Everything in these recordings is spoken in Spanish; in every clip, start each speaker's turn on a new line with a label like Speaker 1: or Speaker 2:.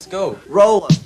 Speaker 1: Let's go.
Speaker 2: Roll 'em.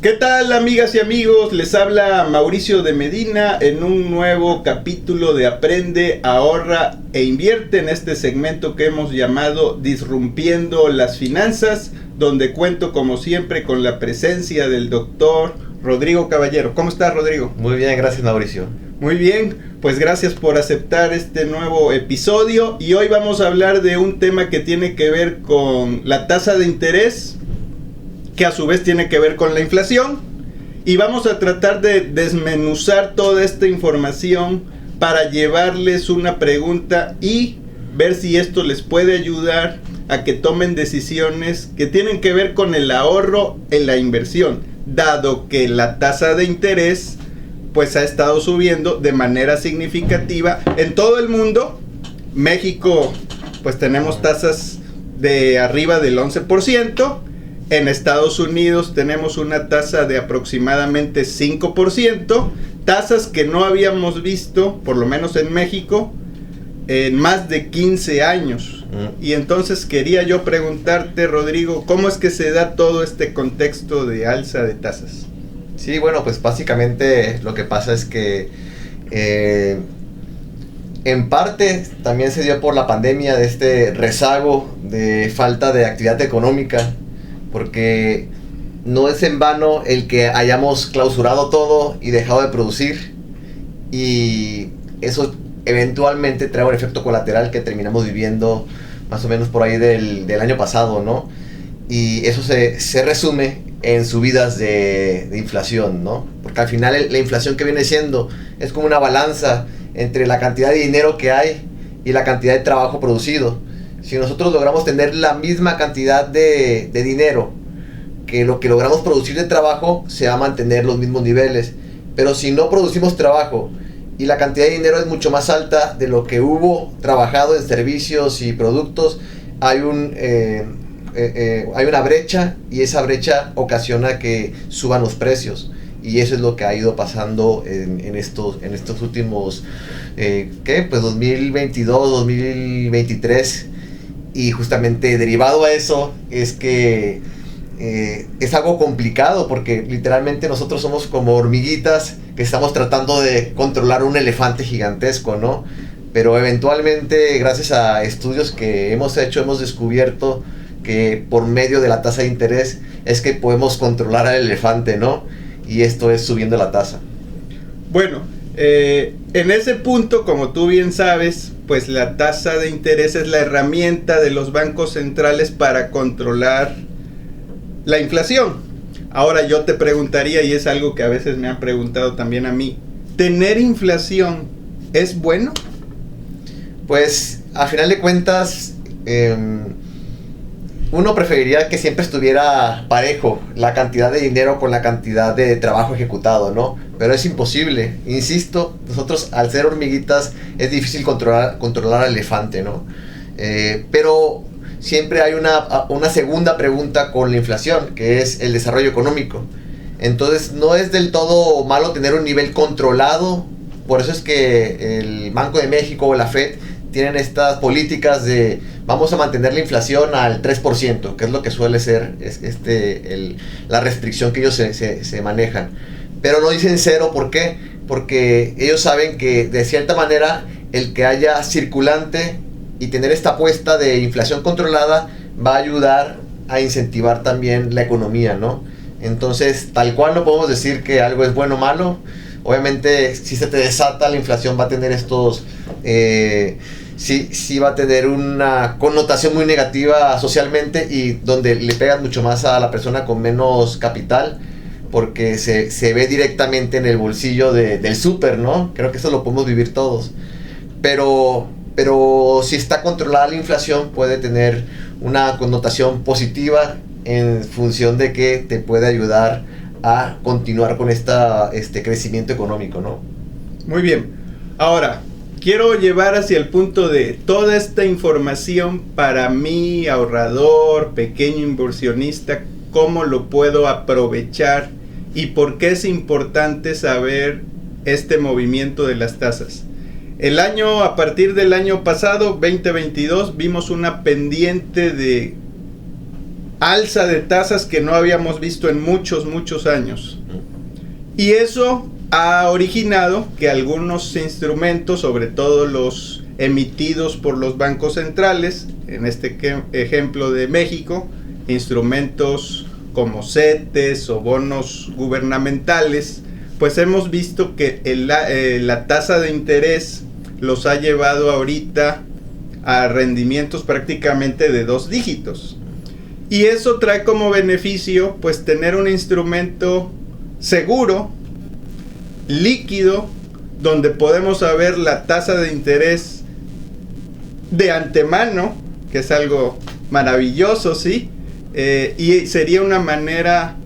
Speaker 3: ¿Qué tal, amigas y amigos? Les habla Mauricio de Medina en un nuevo capítulo de Aprende, Ahorra e Invierte, en este segmento que hemos llamado Disrumpiendo las Finanzas, donde cuento como siempre con la presencia del doctor Rodrigo Caballero. ¿Cómo estás, Rodrigo?
Speaker 2: Muy bien, gracias, Mauricio.
Speaker 3: Muy bien, pues gracias por aceptar este nuevo episodio, y hoy vamos a hablar de un tema que tiene que ver con la tasa de interés, que a su vez tiene que ver con la inflación, y vamos a tratar de desmenuzar toda esta información para llevarles una pregunta y ver si esto les puede ayudar a que tomen decisiones que tienen que ver con el ahorro en la inversión, dado que la tasa de interés pues ha estado subiendo de manera significativa en todo el mundo. México, pues tenemos tasas de arriba del 11%. En Estados Unidos tenemos una tasa de aproximadamente 5%, tasas que no habíamos visto, por lo menos en México, en más de 15 años. Y entonces quería yo preguntarte, Rodrigo, ¿cómo es que se da todo este contexto de alza de tasas?
Speaker 2: Sí, bueno, pues básicamente lo que pasa es que en parte también se dio por la pandemia, de este rezago de falta de actividad económica, porque no es en vano el que hayamos clausurado todo y dejado de producir, y eso eventualmente trae un efecto colateral que terminamos viviendo más o menos por ahí del año pasado, ¿no? Y eso se resume en subidas de inflación, ¿no? Porque al final la inflación que viene siendo es como una balanza entre la cantidad de dinero que hay y la cantidad de trabajo producido. Si nosotros logramos tener la misma cantidad de dinero que lo que logramos producir de trabajo, se va a mantener los mismos niveles. Pero si no producimos trabajo y la cantidad de dinero es mucho más alta de lo que hubo trabajado en servicios y productos, hay una brecha, y esa brecha ocasiona que suban los precios. Y eso es lo que ha ido pasando en estos últimos, pues 2022, 2023. Y justamente derivado a eso es que es algo complicado, porque literalmente nosotros somos como hormiguitas que estamos tratando de controlar un elefante gigantesco, ¿no? Pero eventualmente, gracias a estudios que hemos hecho, hemos descubierto que por medio de la tasa de interés es que podemos controlar al elefante, ¿no? Y esto es subiendo la tasa.
Speaker 3: Bueno, en ese punto, como tú bien sabes, pues la tasa de interés es la herramienta de los bancos centrales para controlar la inflación. Ahora yo te preguntaría, y es algo que a veces me han preguntado también a mí, ¿tener inflación es bueno?
Speaker 2: Pues a final de cuentas, uno preferiría que siempre estuviera parejo la cantidad de dinero con la cantidad de trabajo ejecutado, ¿no? Pero es imposible. Insisto, nosotros al ser hormiguitas es difícil controlar al elefante, ¿no? Pero siempre hay una segunda pregunta con la inflación, que es el desarrollo económico. Entonces no es del todo malo tener un nivel controlado. Por eso es que el Banco de México o la FED tienen estas políticas de vamos a mantener la inflación al 3%, que es lo que suele ser la restricción que ellos se manejan. Pero no dicen cero, ¿por qué? Porque ellos saben que de cierta manera el que haya circulante y tener esta apuesta de inflación controlada va a ayudar a incentivar también la economía, ¿no? Entonces, tal cual no podemos decir que algo es bueno o malo. Obviamente, si se te desata la inflación, va a tener sí va a tener una connotación muy negativa socialmente, y donde le pegas mucho más a la persona con menos capital, porque se ve directamente en el bolsillo del súper, ¿no? Creo que eso lo podemos vivir todos. Pero si está controlada la inflación, puede tener una connotación positiva en función de que te puede ayudar a continuar con este crecimiento económico, ¿no?
Speaker 3: Muy bien. Ahora, quiero llevar hacia el punto de toda esta información para mí, ahorrador, pequeño inversionista, ¿cómo lo puedo aprovechar y por qué es importante saber este movimiento de las tasas. A partir del año pasado, 2022, vimos una pendiente de alza de tasas que no habíamos visto en muchos años. Y eso ha originado que algunos instrumentos, sobre todo los emitidos por los bancos centrales, en este ejemplo de México, instrumentos como CETES o bonos gubernamentales, pues hemos visto que la tasa de interés los ha llevado ahorita a rendimientos prácticamente de 2 dígitos. Y eso trae como beneficio pues tener un instrumento seguro, líquido, donde podemos saber la tasa de interés de antemano, que es algo maravilloso, ¿sí? Y sería una manera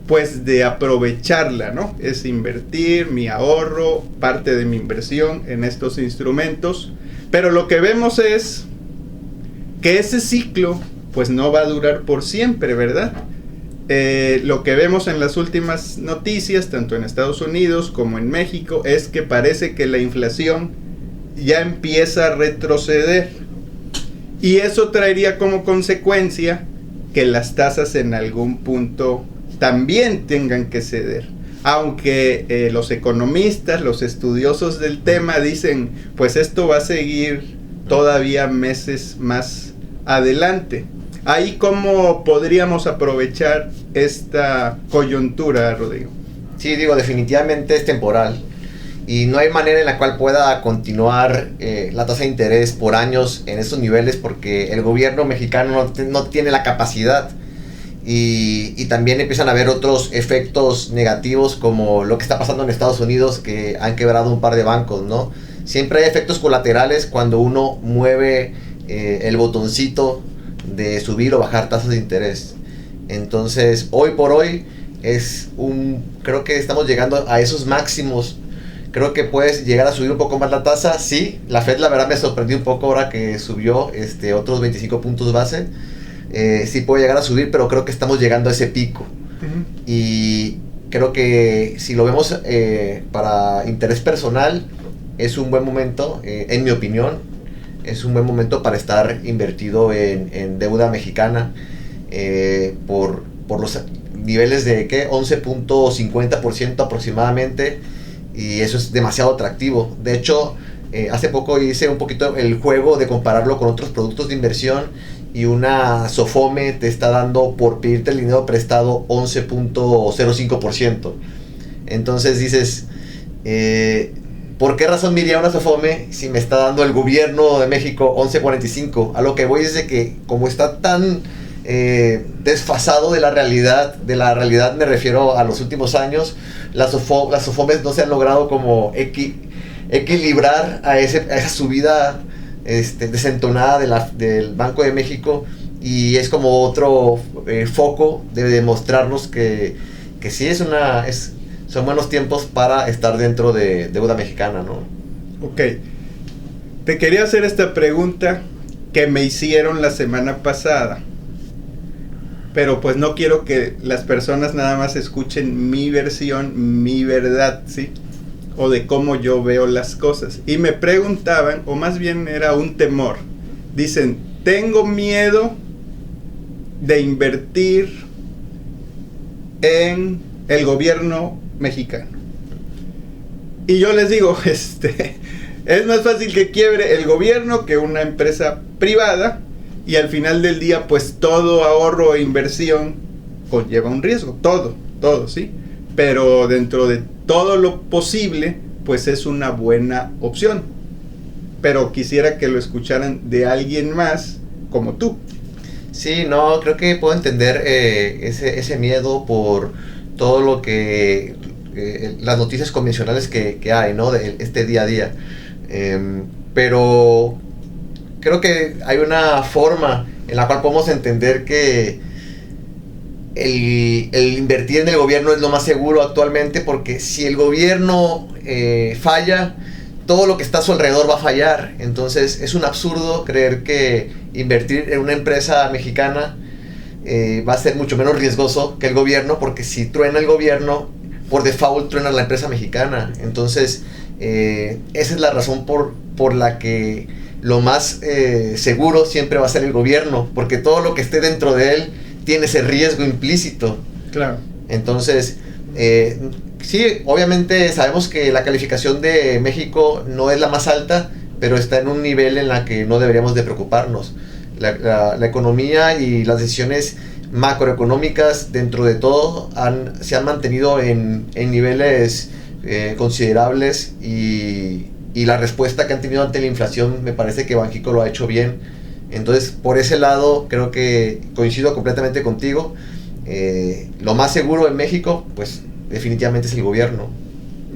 Speaker 3: pues de aprovecharla, ¿no? Es invertir mi ahorro, parte de mi inversión en estos instrumentos, pero lo que vemos es que ese ciclo pues no va a durar por siempre, ¿verdad? Lo que vemos en las últimas noticias, tanto en Estados Unidos como en México, es que parece que la inflación ya empieza a retroceder, y eso traería como consecuencia que las tasas en algún punto también tengan que ceder, aunque los economistas, los estudiosos del tema dicen pues esto va a seguir todavía meses más adelante. Ahí, ¿cómo podríamos aprovechar esta coyuntura, Rodrigo?
Speaker 2: Sí, digo, definitivamente es temporal y no hay manera en la cual pueda continuar la tasa de interés por años en estos niveles, porque el gobierno mexicano no tiene la capacidad. Y también empiezan a haber otros efectos negativos, como lo que está pasando en Estados Unidos, que han quebrado un par de bancos, ¿no? Siempre hay efectos colaterales cuando uno mueve el botoncito de subir o bajar tasas de interés. Entonces, hoy por hoy creo que estamos llegando a esos máximos. Creo que puedes llegar a subir un poco más la tasa. Sí, la Fed la verdad me sorprendió un poco ahora que subió otros 25 puntos base. Sí puede llegar a subir, pero creo que estamos llegando a ese pico. Uh-huh. Y creo que si lo vemos para interés personal, es un buen momento, en mi opinión, es un buen momento para estar invertido en deuda mexicana, por los niveles de 11.50% aproximadamente, y eso es demasiado atractivo. De hecho, hace poco hice un poquito el juego de compararlo con otros productos de inversión, y una SOFOME te está dando por pedirte el dinero prestado 11.05%. Entonces dices, ¿por qué razón me iría a una SOFOME si me está dando el gobierno de México 11.45? A lo que voy es de que como está tan desfasado de la realidad me refiero a los últimos años, las SOFOMES no se han logrado como equilibrar a esa subida desentonada del Banco de México, y es como otro foco de demostrarnos que sí son buenos tiempos para estar dentro de deuda mexicana, ¿no?
Speaker 3: Ok, te quería hacer esta pregunta que me hicieron la semana pasada, pero pues no quiero que las personas nada más escuchen mi versión, mi verdad, ¿sí? O de cómo yo veo las cosas. Y me preguntaban, o más bien era un temor. Dicen, tengo miedo de invertir en el gobierno mexicano. Y yo les digo, es más fácil que quiebre el gobierno que una empresa privada, y al final del día, pues todo ahorro e inversión conlleva un riesgo, todo, ¿sí? Pero dentro de todo lo posible, pues es una buena opción. Pero quisiera que lo escucharan de alguien más como tú.
Speaker 2: Sí, no, creo que puedo entender ese miedo por todo lo que las noticias convencionales que hay, ¿no? De este día a día. Pero creo que hay una forma en la cual podemos entender que el invertir en el gobierno es lo más seguro actualmente, porque si el gobierno falla, todo lo que está a su alrededor va a fallar. Entonces es un absurdo creer que invertir en una empresa mexicana va a ser mucho menos riesgoso que el gobierno, porque si truena el gobierno, por default truena la empresa mexicana. Entonces, esa es la razón por la que lo más seguro siempre va a ser el gobierno, porque todo lo que esté dentro de él tiene ese riesgo implícito.
Speaker 3: Claro.
Speaker 2: Entonces, sí, obviamente sabemos que la calificación de México no es la más alta, pero está en un nivel en la que no deberíamos de preocuparnos. La economía y las decisiones macroeconómicas dentro de todo se han mantenido en niveles considerables, y la respuesta que han tenido ante la inflación me parece que Banxico lo ha hecho bien. Entonces, por ese lado creo que coincido completamente contigo. Lo más seguro en México pues definitivamente es el gobierno.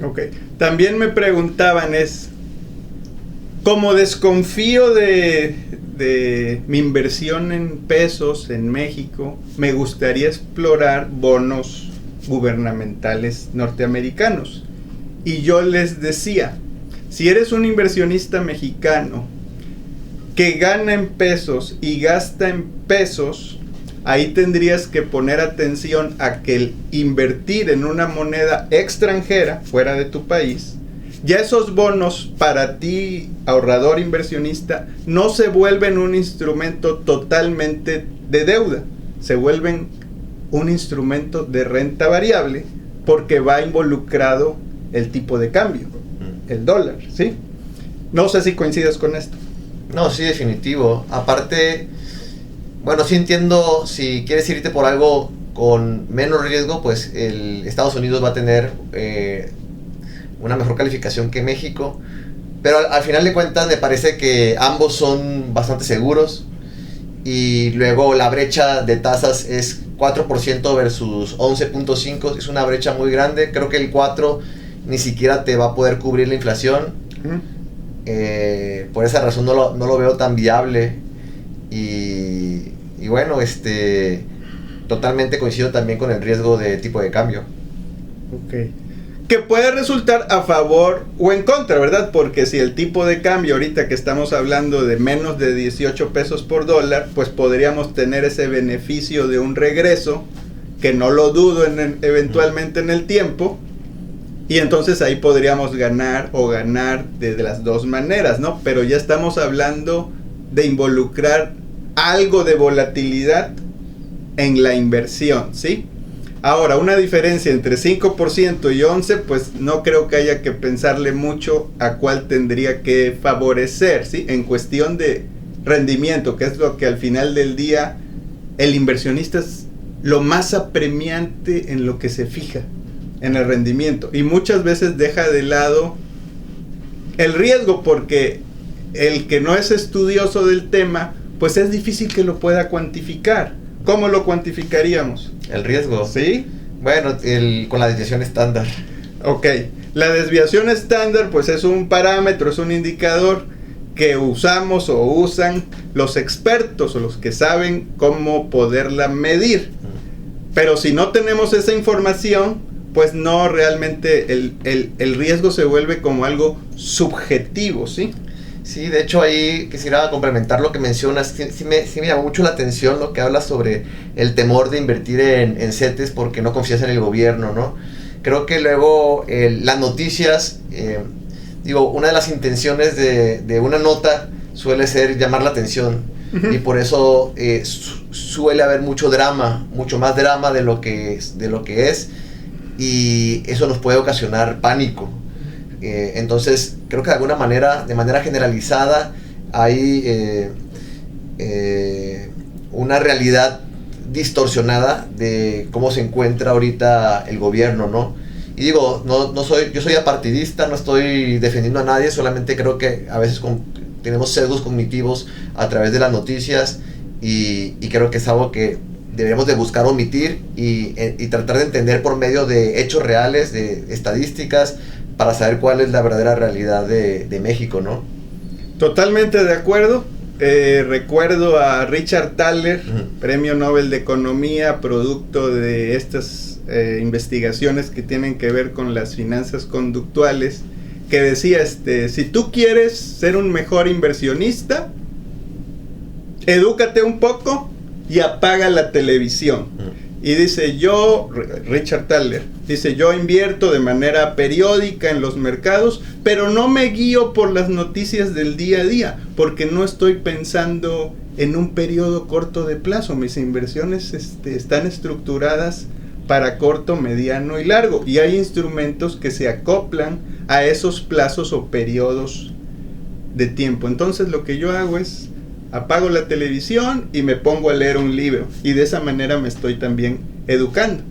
Speaker 3: Ok, también me preguntaban como desconfío de mi inversión en pesos en México, me gustaría explorar bonos gubernamentales norteamericanos. Y yo les decía, si eres un inversionista mexicano que gana en pesos y gasta en pesos, ahí tendrías que poner atención a que el invertir en una moneda extranjera fuera de tu país, ya esos bonos para ti, ahorrador inversionista, no se vuelven un instrumento totalmente de deuda, se vuelven un instrumento de renta variable, porque va involucrado el tipo de cambio, el dólar, ¿sí? No sé si coincides con esto.
Speaker 2: No, sí, definitivo. Aparte, bueno, sí entiendo, si quieres irte por algo con menos riesgo, pues Estados Unidos va a tener una mejor calificación que México, pero al final de cuentas me parece que ambos son bastante seguros, y luego la brecha de tasas es 4% versus 11.5%, es una brecha muy grande. Creo que el 4% ni siquiera te va a poder cubrir la inflación. Por esa razón no lo veo tan viable, y bueno, totalmente coincido también con el riesgo de tipo de cambio.
Speaker 3: Ok. Que puede resultar a favor o en contra, ¿verdad? Porque si el tipo de cambio ahorita que estamos hablando de menos de 18 pesos por dólar, pues podríamos tener ese beneficio de un regreso, que no lo dudo eventualmente en el tiempo, y entonces ahí podríamos ganar de las dos maneras, ¿no? Pero ya estamos hablando de involucrar algo de volatilidad en la inversión, ¿sí? Ahora, una diferencia entre 5% y 11%, pues no creo que haya que pensarle mucho a cuál tendría que favorecer, ¿sí? En cuestión de rendimiento, que es lo que al final del día el inversionista es lo más apremiante en lo que se fija, en el rendimiento. Y muchas veces deja de lado el riesgo, porque el que no es estudioso del tema, pues es difícil que lo pueda cuantificar. ¿Cómo lo cuantificaríamos?
Speaker 2: El riesgo.
Speaker 3: ¿Sí?
Speaker 2: Bueno, con la desviación estándar.
Speaker 3: Ok. La desviación estándar, pues es un parámetro, es un indicador que usamos o usan los expertos o los que saben cómo poderla medir. Pero si no tenemos esa información, pues no, realmente el riesgo se vuelve como algo subjetivo, ¿sí?
Speaker 2: Sí, de hecho ahí quisiera complementar lo que mencionas. Sí me llamó mucho la atención lo que hablas sobre el temor de invertir en CETES porque no confías en el gobierno, ¿no? Creo que luego las noticias, una de las intenciones de una nota suele ser llamar la atención. Uh-huh. Y por eso suele haber mucho drama, mucho más drama de lo que es, y eso nos puede ocasionar pánico. Entonces creo que de manera generalizada hay una realidad distorsionada de cómo se encuentra ahorita el gobierno, ¿no? Y digo, yo soy apartidista, no estoy defendiendo a nadie, solamente creo que a veces tenemos sesgos cognitivos a través de las noticias, y creo que es algo que deberíamos de buscar omitir y tratar de entender por medio de hechos reales, de estadísticas, para saber cuál es la verdadera realidad de México, ¿no?
Speaker 3: Totalmente de acuerdo. Recuerdo a Richard Thaler, uh-huh, Premio Nobel de Economía, producto de estas investigaciones que tienen que ver con las finanzas conductuales, que decía, si tú quieres ser un mejor inversionista, edúcate un poco y apaga la televisión. Uh-huh. Y dice, Richard Thaler, dice, yo invierto de manera periódica en los mercados, pero no me guío por las noticias del día a día, porque no estoy pensando en un periodo corto de plazo. Mis inversiones están estructuradas para corto, mediano y largo, y hay instrumentos que se acoplan a esos plazos o periodos de tiempo. Entonces lo que yo hago es apago la televisión y me pongo a leer un libro, y de esa manera me estoy también educando.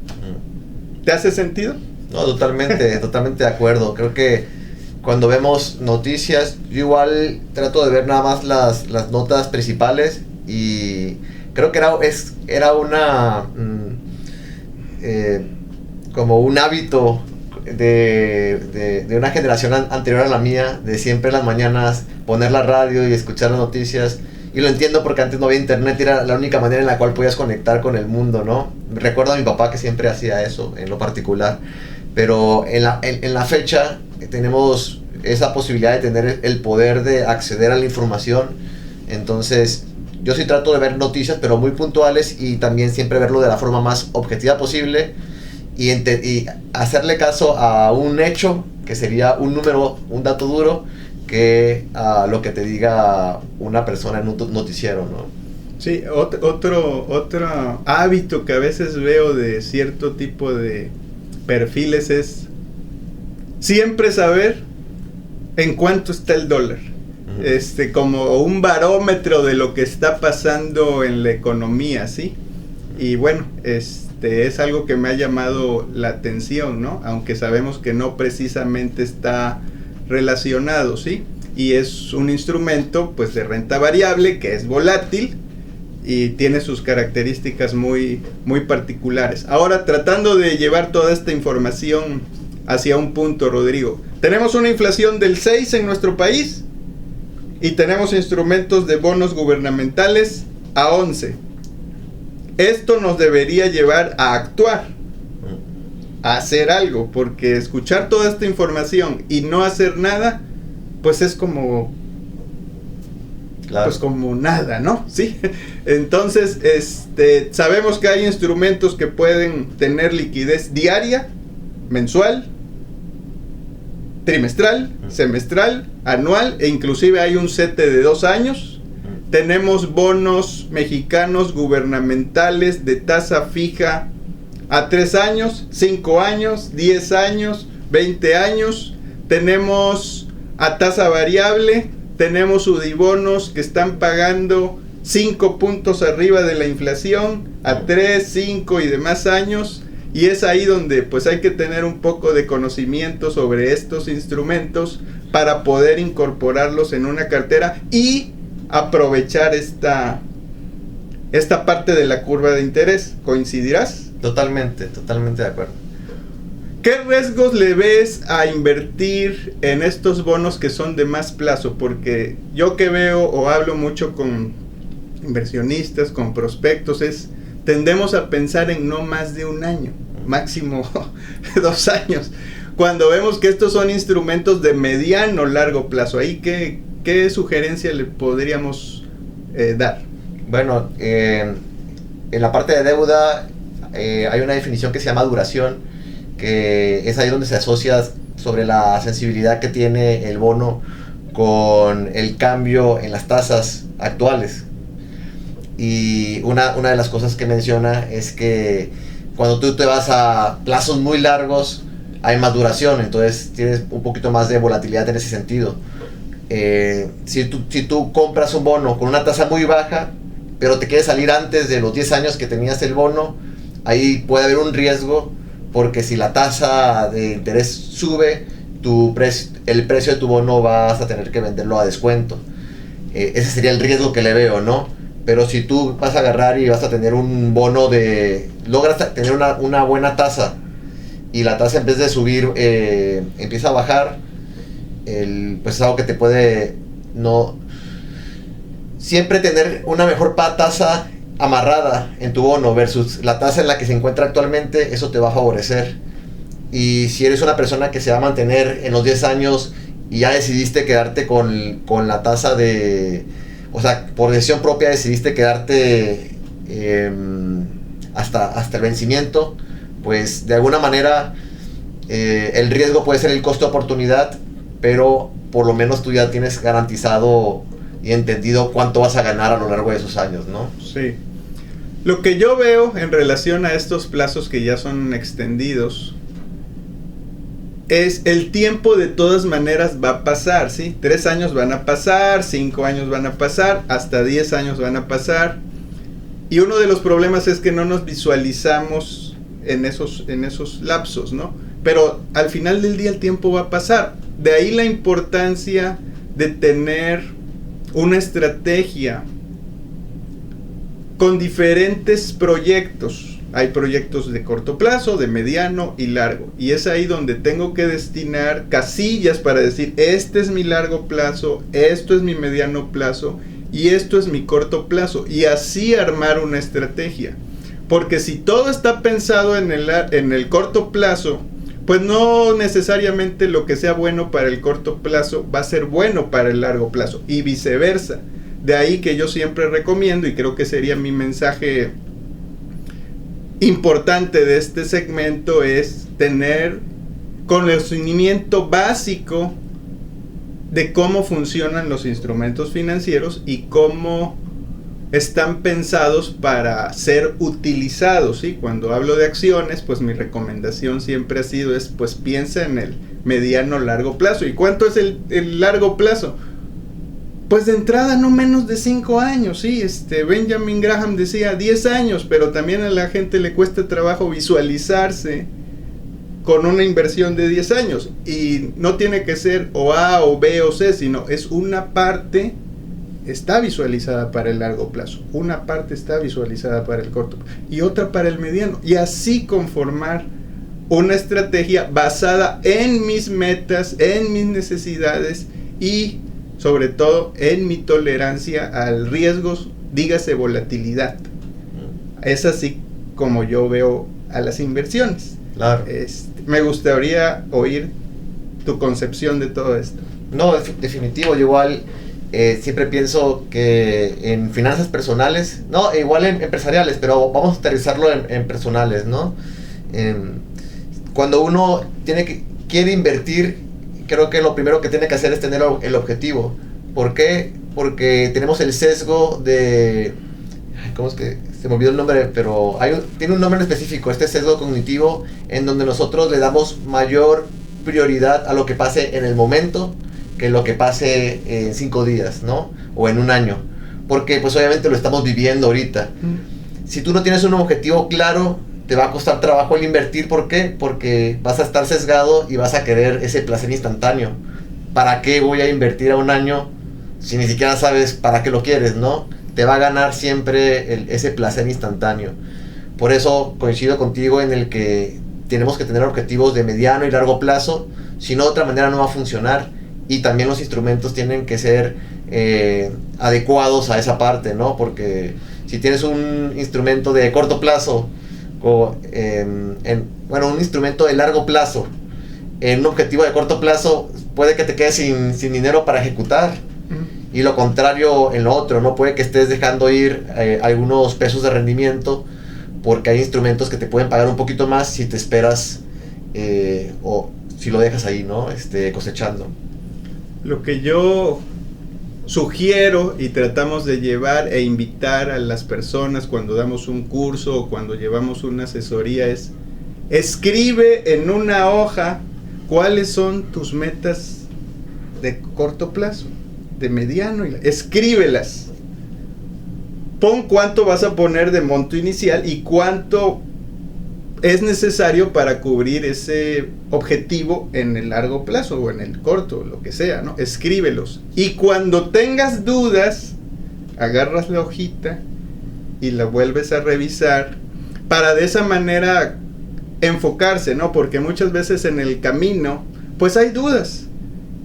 Speaker 3: ¿Te hace sentido?
Speaker 2: No, totalmente, totalmente de acuerdo. Creo que cuando vemos noticias, yo igual trato de ver nada más las notas principales, y creo que era una como un hábito de una generación anterior a la mía, de siempre en las mañanas poner la radio y escuchar las noticias. Y lo entiendo porque antes no había internet y era la única manera en la cual podías conectar con el mundo, ¿no? Recuerdo a mi papá que siempre hacía eso, en lo particular. Pero en la fecha tenemos esa posibilidad de tener el poder de acceder a la información. Entonces, yo sí trato de ver noticias, pero muy puntuales, y también siempre verlo de la forma más objetiva posible, y hacerle caso a un hecho, que sería un número, un dato duro, que a lo que te diga una persona en un noticiero, ¿no?
Speaker 3: Sí, otro hábito que a veces veo de cierto tipo de perfiles es siempre saber en cuánto está el dólar. Como un barómetro de lo que está pasando en la economía, ¿sí? Y bueno, es algo que me ha llamado la atención, ¿no? Aunque sabemos que no precisamente está relacionado, ¿sí? Y es un instrumento, pues, de renta variable, que es volátil y tiene sus características muy, muy particulares. Ahora, tratando de llevar toda esta información hacia un punto, Rodrigo, tenemos una inflación del 6 en nuestro país y tenemos instrumentos de bonos gubernamentales a 11. Esto nos debería llevar a actuar, a hacer algo, porque escuchar toda esta información y no hacer nada, pues es como, claro, pues como nada, ¿no? Sí. Entonces, sabemos que hay instrumentos que pueden tener liquidez diaria, mensual, trimestral, semestral, anual, e inclusive hay un CETE de 2 años. Tenemos bonos mexicanos gubernamentales de tasa fija a 3 años, 5 años, 10 años, 20 años. Tenemos a tasa variable, tenemos UDIbonos que están pagando 5 puntos arriba de la inflación a 3, 5 y demás años. Y es ahí donde pues hay que tener un poco de conocimiento sobre estos instrumentos para poder incorporarlos en una cartera y aprovechar esta parte de la curva de interés. ¿Coincidirás?
Speaker 2: Totalmente de acuerdo.
Speaker 3: ¿Qué riesgos le ves a invertir en estos bonos que son de más plazo? Porque yo que veo o hablo mucho con inversionistas, con prospectos, tendemos a pensar en no más de un año, máximo 2 años, cuando vemos que estos son instrumentos de mediano largo plazo. Ahí, ¿qué sugerencia le podríamos dar?
Speaker 2: Bueno, en la parte de deuda hay una definición que se llama duración, que es ahí donde se asocia sobre la sensibilidad que tiene el bono con el cambio en las tasas actuales. Y una de las cosas que menciona es que cuando tú te vas a plazos muy largos hay más duración, entonces tienes un poquito más de volatilidad en ese sentido. Si tú compras un bono con una tasa muy baja, pero te quieres salir antes de los 10 años que tenías el bono, ahí puede haber un riesgo, porque si la tasa de interés sube, el precio de tu bono vas a tener que venderlo a descuento. Ese sería el riesgo que le veo, ¿no? Pero si tú vas a agarrar y vas a tener un bono logras tener una buena tasa, y la tasa en vez de subir empieza a bajar, pues es algo que te puede siempre tener una mejor tasa amarrada en tu bono versus la tasa en la que se encuentra actualmente. Eso te va a favorecer. Y si eres una persona que se va a mantener en los 10 años y ya decidiste quedarte con la tasa o sea, por decisión propia decidiste quedarte hasta el vencimiento, pues de alguna manera el riesgo puede ser el costo de oportunidad, pero por lo menos tú ya tienes garantizado y entendido cuánto vas a ganar a lo largo de esos años, ¿no?
Speaker 3: Sí. Lo que yo veo en relación a estos plazos que ya son extendidos es el tiempo de todas maneras va a pasar, ¿sí? 3 años van a pasar, 5 años van a pasar, hasta 10 años van a pasar. Y uno de los problemas es que no nos visualizamos en esos lapsos, ¿no? Pero al final del día el tiempo va a pasar. De ahí la importancia de tener una estrategia con diferentes proyectos. Hay proyectos de corto plazo, de mediano y largo. Y es ahí donde tengo que destinar casillas para decir, este es mi largo plazo, esto es mi mediano plazo y esto es mi corto plazo. Y así armar una estrategia. Porque si todo está pensado en el corto plazo, pues no necesariamente lo que sea bueno para el corto plazo va a ser bueno para el largo plazo. Y viceversa. De ahí que yo siempre recomiendo, y creo que sería mi mensaje importante de este segmento, es tener conocimiento básico de cómo funcionan los instrumentos financieros y cómo están pensados para ser utilizados, ¿sí? Cuando hablo de acciones, pues mi recomendación siempre ha sido pues piensa en el mediano largo plazo. ¿Y cuánto es el largo plazo? Pues de entrada no menos de 5 años, ¿sí? Benjamin Graham decía 10 años, pero también a la gente le cuesta trabajo visualizarse con una inversión de 10 años. Y no tiene que ser o A o B o C, sino es una parte está visualizada para el largo plazo, una parte está visualizada para el corto y otra para el mediano. Y así conformar una estrategia basada en mis metas, en mis necesidades y sobre todo en mi tolerancia al riesgo, dígase volatilidad. Es así como yo veo a las inversiones.
Speaker 2: Claro.
Speaker 3: Me gustaría oír tu concepción de todo esto.
Speaker 2: No, definitivo, yo igual siempre pienso que en finanzas personales, no, igual en empresariales, pero vamos a aterrizarlo en personales, ¿no? Cuando uno quiere invertir, creo que lo primero que tiene que hacer es tener el objetivo. ¿Por qué? Porque tenemos el sesgo de... ¿Cómo es que? Se me olvidó el nombre, pero tiene un nombre específico, este sesgo cognitivo, en donde nosotros le damos mayor prioridad a lo que pase en el momento que lo que pase en 5 días, ¿no? O en un año. Porque pues obviamente lo estamos viviendo ahorita. Si tú no tienes un objetivo claro, te va a costar trabajo el invertir. ¿Por qué? Porque vas a estar sesgado y vas a querer ese placer instantáneo. ¿Para qué voy a invertir a un año si ni siquiera sabes para qué lo quieres, ¿no? Te va a ganar siempre ese placer instantáneo. Por eso coincido contigo en el que tenemos que tener objetivos de mediano y largo plazo. Si no, de otra manera no va a funcionar. Y también los instrumentos tienen que ser adecuados a esa parte, ¿no? Porque si tienes un instrumento de corto plazo un instrumento de largo plazo en un objetivo de corto plazo, puede que te quedes sin dinero para ejecutar. Y lo contrario en lo otro, ¿no? Puede que estés dejando ir algunos pesos de rendimiento porque hay instrumentos que te pueden pagar un poquito más si te esperas o si lo dejas ahí, ¿no? Cosechando.
Speaker 3: Lo que yo sugiero y tratamos de llevar e invitar a las personas cuando damos un curso o cuando llevamos una asesoría es: escribe en una hoja cuáles son tus metas de corto plazo, de mediano, escríbelas. Pon cuánto vas a poner de monto inicial y cuánto es necesario para cubrir ese objetivo en el largo plazo o en el corto, lo que sea, ¿no? Escríbelos. Y cuando tengas dudas, agarras la hojita y la vuelves a revisar para de esa manera enfocarse, ¿no? Porque muchas veces en el camino, pues hay dudas.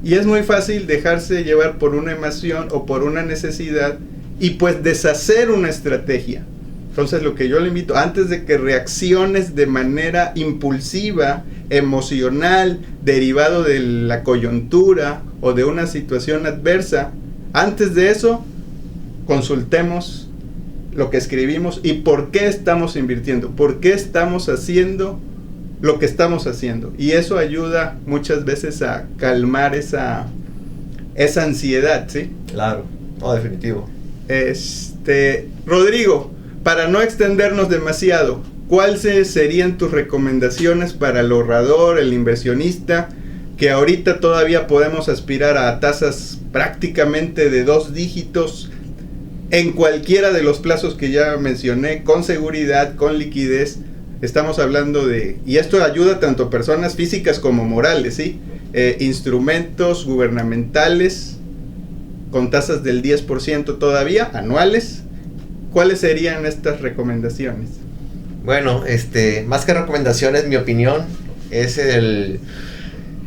Speaker 3: Y es muy fácil dejarse llevar por una emoción o por una necesidad y pues deshacer una estrategia. Entonces lo que yo le invito, antes de que reacciones de manera impulsiva, emocional, derivado de la coyuntura o de una situación adversa, antes de eso, consultemos lo que escribimos y por qué estamos invirtiendo, por qué estamos haciendo lo que estamos haciendo. Y eso ayuda muchas veces a calmar esa ansiedad, ¿sí?
Speaker 2: Claro, no, definitivo.
Speaker 3: Rodrigo, para no extendernos demasiado, ¿cuáles serían tus recomendaciones para el ahorrador, el inversionista, que ahorita todavía podemos aspirar a tasas prácticamente de 2 dígitos en cualquiera de los plazos que ya mencioné, con seguridad, con liquidez? Estamos hablando y esto ayuda tanto a personas físicas como morales, ¿sí? Instrumentos gubernamentales con tasas del 10% todavía, anuales. ¿Cuáles serían estas recomendaciones?
Speaker 2: Bueno, más que recomendaciones, mi opinión es el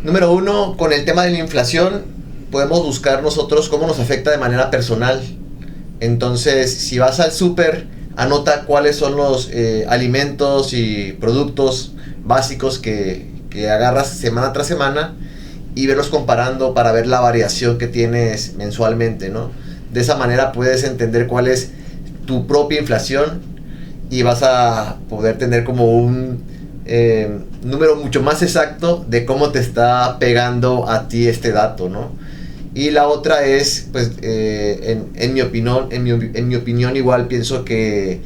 Speaker 2: número 1, con el tema de la inflación, podemos buscar nosotros cómo nos afecta de manera personal. Entonces, si vas al súper, anota cuáles son los alimentos y productos básicos que agarras semana tras semana y verlos comparando para ver la variación que tienes mensualmente, ¿no? De esa manera puedes entender cuál es tu propia inflación y vas a poder tener como un número mucho más exacto de cómo te está pegando a ti este dato, ¿no? Y la otra es, pues, en mi opinión igual pienso que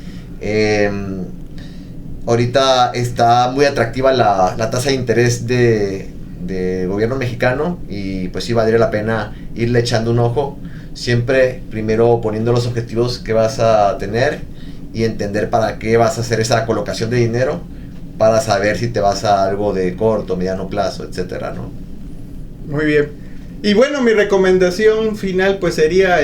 Speaker 2: ahorita está muy atractiva la tasa de interés de gobierno mexicano y pues sí valdría la pena irle echando un ojo, siempre primero poniendo los objetivos que vas a tener y entender para qué vas a hacer esa colocación de dinero para saber si te vas a algo de corto, mediano plazo, etcétera, ¿no?
Speaker 3: Muy bien. Y bueno, mi recomendación final pues sería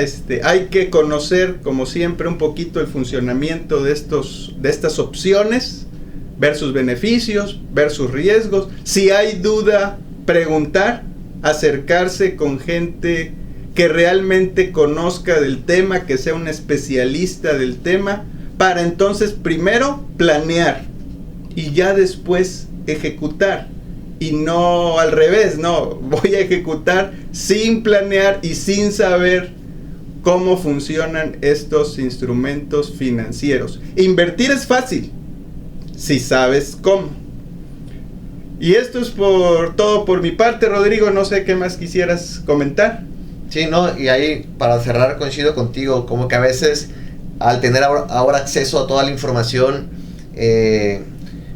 Speaker 3: hay que conocer como siempre un poquito el funcionamiento de estas opciones, ver sus beneficios, ver sus riesgos. Si hay duda, preguntar, acercarse con gente que realmente conozca del tema, que sea un especialista del tema, para entonces primero planear y ya después ejecutar. Y no al revés, no, voy a ejecutar sin planear y sin saber cómo funcionan estos instrumentos financieros. Invertir es fácil, si sabes cómo. Y esto es todo por mi parte, Rodrigo, no sé qué más quisieras comentar.
Speaker 2: Sí, no, y ahí para cerrar coincido contigo, como que a veces al tener ahora acceso a toda la información,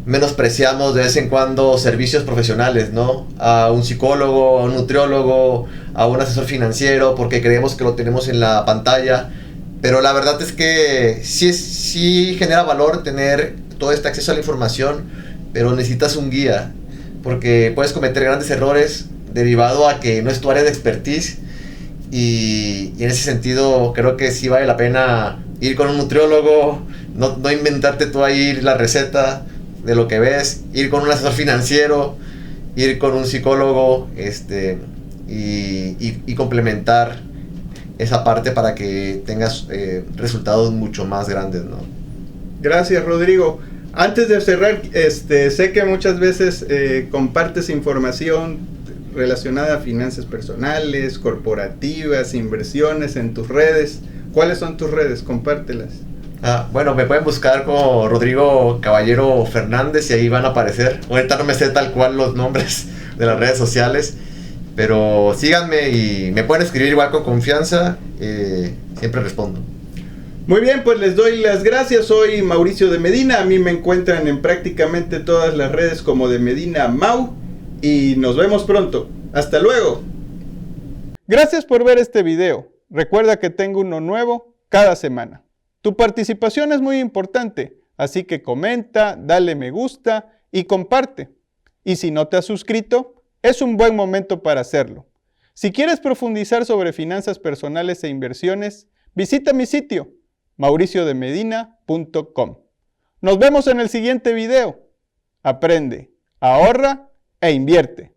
Speaker 2: menospreciamos de vez en cuando servicios profesionales, ¿no? A un psicólogo, a un nutriólogo, a un asesor financiero, porque creemos que lo tenemos en la pantalla. Pero la verdad es que sí genera valor tener todo este acceso a la información, pero necesitas un guía, porque puedes cometer grandes errores derivado a que no es tu área de expertise. Y en ese sentido creo que sí vale la pena ir con un nutriólogo, no inventarte tú ahí la receta de lo que ves, ir con un asesor financiero, ir con un psicólogo, y complementar esa parte para que tengas resultados mucho más grandes, ¿no?
Speaker 3: Gracias, Rodrigo. Antes de cerrar, sé que muchas veces compartes información relacionada a finanzas personales, corporativas, inversiones en tus redes. ¿Cuáles son tus redes? Compártelas.
Speaker 2: Bueno, me pueden buscar como Rodrigo Caballero Fernández y ahí van a aparecer. Ahorita no me sé tal cual los nombres de las redes sociales, pero síganme y me pueden escribir igual con confianza, siempre respondo.
Speaker 3: Muy bien, pues les doy las gracias. Soy Mauricio de Medina, a mí me encuentran en prácticamente todas las redes como de Medina Mau y nos vemos pronto. ¡Hasta luego! Gracias por ver este video. Recuerda que tengo uno nuevo cada semana. Tu participación es muy importante, así que comenta, dale me gusta y comparte. Y si no te has suscrito, es un buen momento para hacerlo. Si quieres profundizar sobre finanzas personales e inversiones, visita mi sitio, mauriciodemedina.com. Nos vemos en el siguiente video. Aprende, ahorra e invierte.